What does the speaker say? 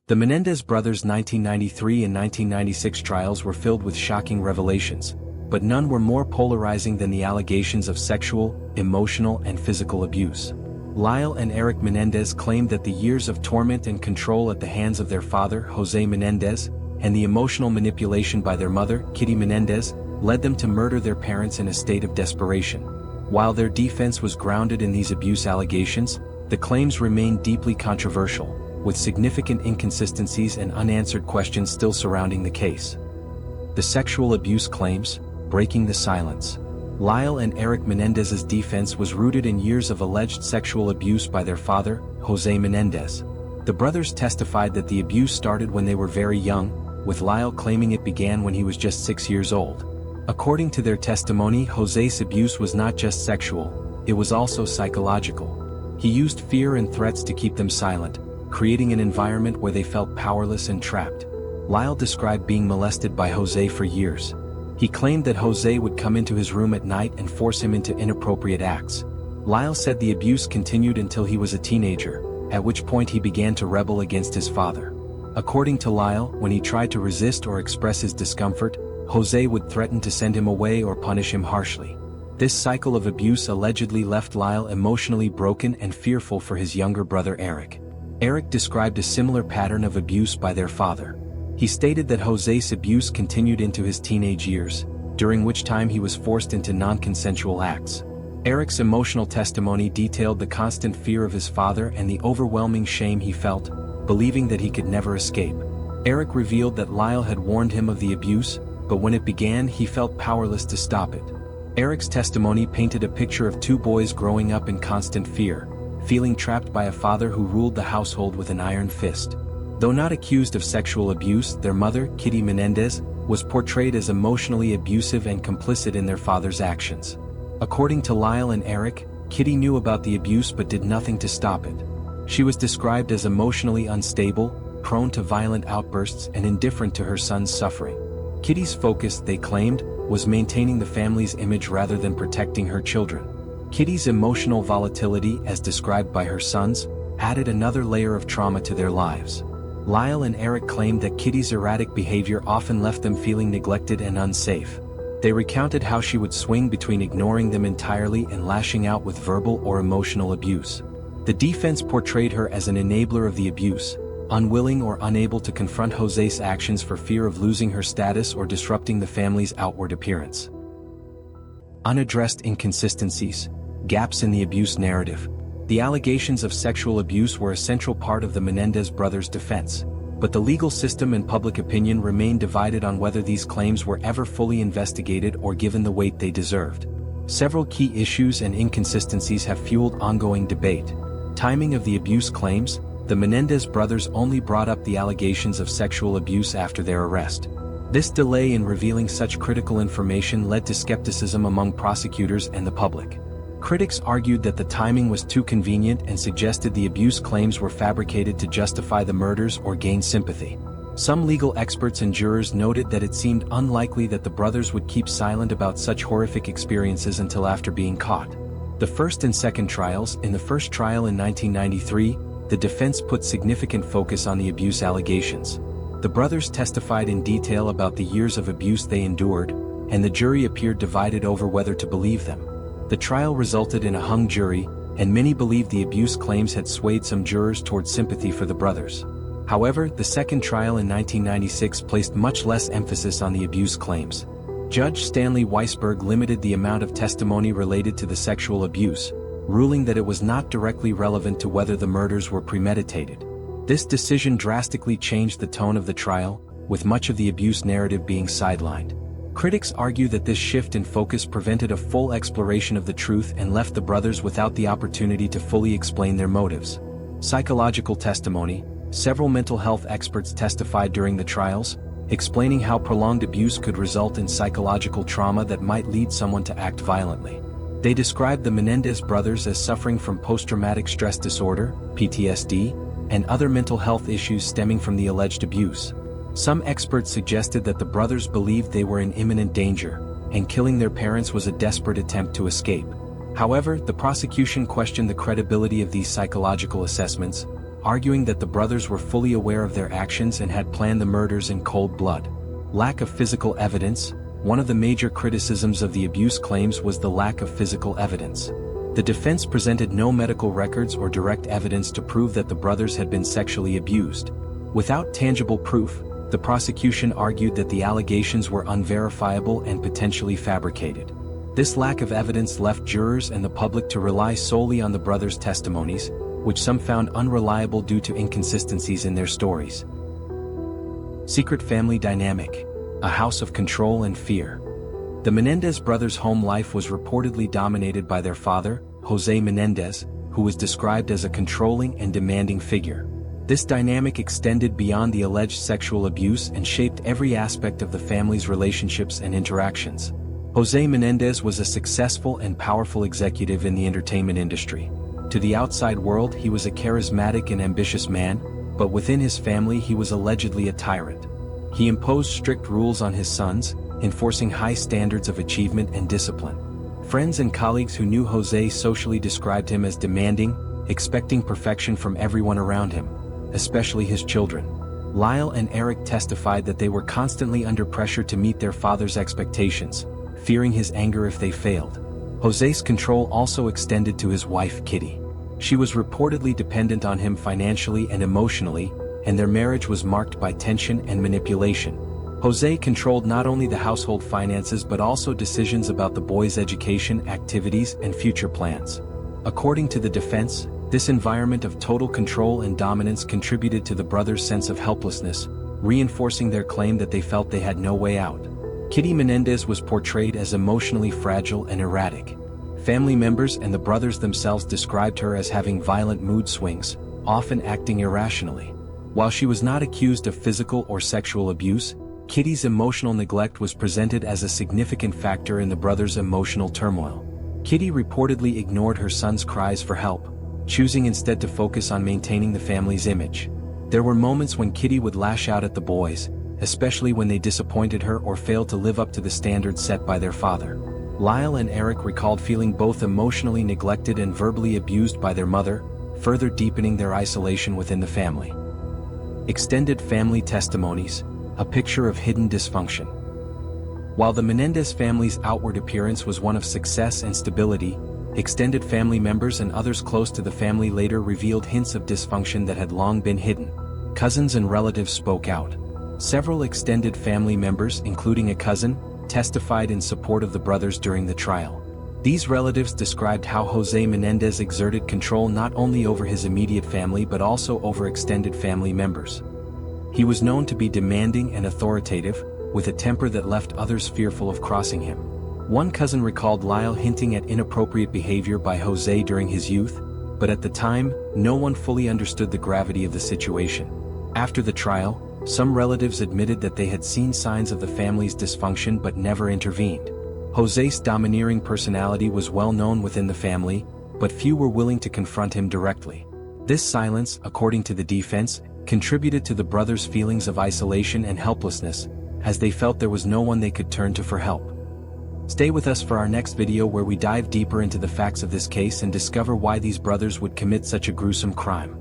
The Menendez brothers' 1993 and 1996 trials were filled with shocking revelations, but none were more polarizing than the allegations of sexual, emotional, and physical abuse. Lyle and Erik Menendez claimed that the years of torment and control at the hands of their father, José Menendez, and the emotional manipulation by their mother, Kitty Menendez, led them to murder their parents in a state of desperation. While their defense was grounded in these abuse allegations, the claims remained deeply controversial, with significant inconsistencies and unanswered questions still surrounding the case. The sexual abuse claims, breaking the silence. Lyle and Erik Menendez's defense was rooted in years of alleged sexual abuse by their father, José Menendez. The brothers testified that the abuse started when they were very young, with Lyle claiming it began when he was just 6 years old. According to their testimony, José's abuse was not just sexual, it was also psychological. He used fear and threats to keep them silent, creating an environment where they felt powerless and trapped. Lyle described being molested by José for years. He claimed that José would come into his room at night and force him into inappropriate acts. Lyle said the abuse continued until he was a teenager, at which point he began to rebel against his father. According to Lyle, when he tried to resist or express his discomfort, José would threaten to send him away or punish him harshly. This cycle of abuse allegedly left Lyle emotionally broken and fearful for his younger brother Erik. Erik described a similar pattern of abuse by their father. He stated that José's abuse continued into his teenage years, during which time he was forced into non-consensual acts. Erik's emotional testimony detailed the constant fear of his father and the overwhelming shame he felt, believing that he could never escape. Erik revealed that Lyle had warned him of the abuse, but when it began he felt powerless to stop it. Erik's testimony painted a picture of two boys growing up in constant fear, feeling trapped by a father who ruled the household with an iron fist. Though not accused of sexual abuse, their mother, Kitty Menendez, was portrayed as emotionally abusive and complicit in their father's actions. According to Lyle and Erik, Kitty knew about the abuse but did nothing to stop it. She was described as emotionally unstable, prone to violent outbursts and indifferent to her son's suffering. Kitty's focus, they claimed, was maintaining the family's image rather than protecting her children. Kitty's emotional volatility, as described by her sons, added another layer of trauma to their lives. Lyle and Erik claimed that Kitty's erratic behavior often left them feeling neglected and unsafe. They recounted how she would swing between ignoring them entirely and lashing out with verbal or emotional abuse. The defense portrayed her as an enabler of the abuse, unwilling or unable to confront José's actions for fear of losing her status or disrupting the family's outward appearance. Unaddressed inconsistencies, gaps in the abuse narrative. The allegations of sexual abuse were a central part of the Menendez brothers' defense, but the legal system and public opinion remained divided on whether these claims were ever fully investigated or given the weight they deserved. Several key issues and inconsistencies have fueled ongoing debate. Timing of the abuse claims. The Menendez brothers only brought up the allegations of sexual abuse after their arrest. This delay in revealing such critical information led to skepticism among prosecutors and the public. Critics argued that the timing was too convenient and suggested the abuse claims were fabricated to justify the murders or gain sympathy. Some legal experts and jurors noted that it seemed unlikely that the brothers would keep silent about such horrific experiences until after being caught. The first and second trials. In the first trial in 1993, the defense put significant focus on the abuse allegations. The brothers testified in detail about the years of abuse they endured, and the jury appeared divided over whether to believe them. The trial resulted in a hung jury, and many believed the abuse claims had swayed some jurors toward sympathy for the brothers. However, the second trial in 1996 placed much less emphasis on the abuse claims. Judge Stanley Weisberg limited the amount of testimony related to the sexual abuse, ruling that it was not directly relevant to whether the murders were premeditated. This decision drastically changed the tone of the trial, with much of the abuse narrative being sidelined. Critics argue that this shift in focus prevented a full exploration of the truth and left the brothers without the opportunity to fully explain their motives. Psychological testimony. Several mental health experts testified during the trials, explaining how prolonged abuse could result in psychological trauma that might lead someone to act violently. They described the Menendez brothers as suffering from post-traumatic stress disorder, PTSD, and other mental health issues stemming from the alleged abuse. Some experts suggested that the brothers believed they were in imminent danger, and killing their parents was a desperate attempt to escape. However, the prosecution questioned the credibility of these psychological assessments, arguing that the brothers were fully aware of their actions and had planned the murders in cold blood. Lack of physical evidence. One of the major criticisms of the abuse claims was the lack of physical evidence. The defense presented no medical records or direct evidence to prove that the brothers had been sexually abused. Without tangible proof, the prosecution argued that the allegations were unverifiable and potentially fabricated. This lack of evidence left jurors and the public to rely solely on the brothers' testimonies, which some found unreliable due to inconsistencies in their stories. Secret family dynamic. A house of control and fear. The Menendez brothers' home life was reportedly dominated by their father, José Menendez, who was described as a controlling and demanding figure. This dynamic extended beyond the alleged sexual abuse and shaped every aspect of the family's relationships and interactions. José Menendez was a successful and powerful executive in the entertainment industry. To the outside world, he was a charismatic and ambitious man, but within his family he was allegedly a tyrant. He imposed strict rules on his sons, enforcing high standards of achievement and discipline. Friends and colleagues who knew José socially described him as demanding, expecting perfection from everyone around him, especially his children. Lyle and Erik testified that they were constantly under pressure to meet their father's expectations, fearing his anger if they failed. José's control also extended to his wife Kitty. She was reportedly dependent on him financially and emotionally, and their marriage was marked by tension and manipulation. José controlled not only the household finances but also decisions about the boys' education, activities, and future plans. According to the defense, this environment of total control and dominance contributed to the brothers' sense of helplessness, reinforcing their claim that they felt they had no way out. Kitty Menendez was portrayed as emotionally fragile and erratic. Family members and the brothers themselves described her as having violent mood swings, often acting irrationally. While she was not accused of physical or sexual abuse, Kitty's emotional neglect was presented as a significant factor in the brothers' emotional turmoil. Kitty reportedly ignored her son's cries for help, choosing instead to focus on maintaining the family's image. There were moments when Kitty would lash out at the boys, especially when they disappointed her or failed to live up to the standards set by their father. Lyle and Erik recalled feeling both emotionally neglected and verbally abused by their mother, further deepening their isolation within the family. Extended family testimonies. A picture of hidden dysfunction. While the Menendez family's outward appearance was one of success and stability, extended family members and others close to the family later revealed hints of dysfunction that had long been hidden. Cousins and relatives spoke out. Several extended family members, including a cousin, testified in support of the brothers during the trial. These relatives described how José Menendez exerted control not only over his immediate family but also over extended family members. He was known to be demanding and authoritative, with a temper that left others fearful of crossing him. One cousin recalled Lyle hinting at inappropriate behavior by José during his youth, but at the time, no one fully understood the gravity of the situation. After the trial, some relatives admitted that they had seen signs of the family's dysfunction but never intervened. José's domineering personality was well known within the family, but few were willing to confront him directly. This silence, according to the defense, contributed to the brothers' feelings of isolation and helplessness, as they felt there was no one they could turn to for help. Stay with us for our next video where we dive deeper into the facts of this case and discover why these brothers would commit such a gruesome crime.